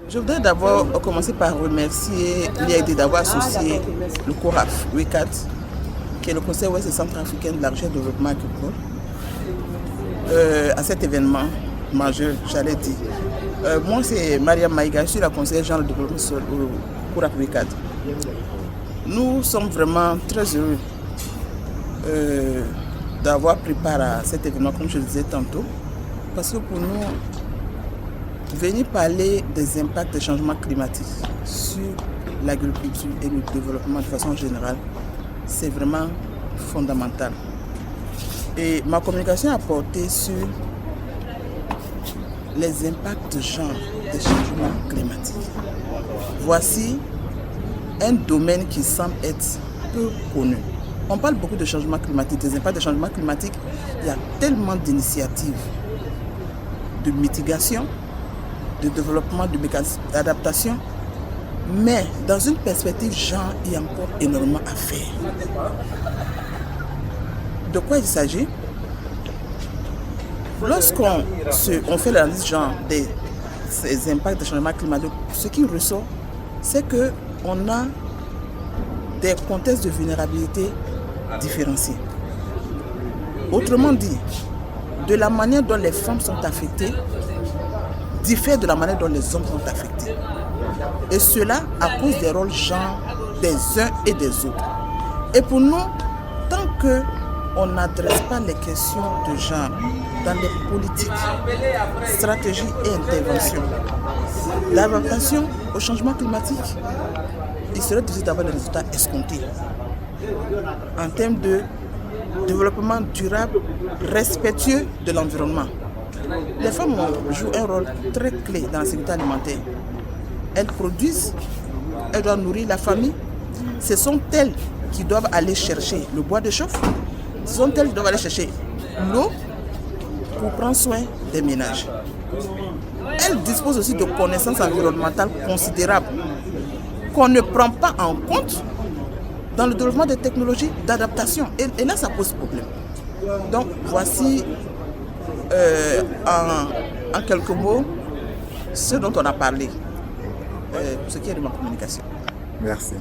Je voudrais d'abord commencer par remercier l'IAD d'avoir associé le CORAF, WECAD, qui est le Conseil ouest et centrafricain de la recherche et développement agricole, à cet événement majeur, j'allais dire. Moi, c'est Mariam Maïga, je suis la conseillère générale de développement social au CORAF WECAD. Nous sommes vraiment très heureux d'avoir pris part à cet événement, comme je le disais tantôt, parce que pour nous, venir parler des impacts des changements climatiques sur l'agriculture et le développement de façon générale, c'est vraiment fondamental. Et ma communication a porté sur les impacts de genre des changements climatiques. Voici un domaine qui semble être peu connu. On parle beaucoup de changements climatiques, des impacts des changements climatiques. Il y a tellement d'initiatives de mitigation, de développement, d'adaptation. Mais dans une perspective genre, il y a encore énormément à faire. De quoi il s'agit? Lorsqu'on fait l'analyse genre des impacts des changements climatiques, ce qui ressort, c'est qu'on a des contextes de vulnérabilité différenciés. Autrement dit, de la manière dont les femmes sont affectées diffère de la manière dont les hommes sont affectés. Et cela à cause des rôles genre des uns et des autres. Et pour nous, tant qu'on n'adresse pas les questions de genre dans les politiques, stratégies et interventions d'adaptation au changement climatique, il serait difficile d'avoir des résultats escomptés en termes de développement durable, respectueux de l'environnement. Les femmes jouent un rôle très clé dans la sécurité alimentaire. Elles produisent, elles doivent nourrir la famille. Ce sont elles qui doivent aller chercher le bois de chauffe. Ce sont elles qui doivent aller chercher l'eau pour prendre soin des ménages. Elles disposent aussi de connaissances environnementales considérables qu'on ne prend pas en compte dans le développement des technologies d'adaptation. Et là, ça pose problème. Donc, voici en quelques mots ce dont on a parlé, ce qui est de ma communication. Merci.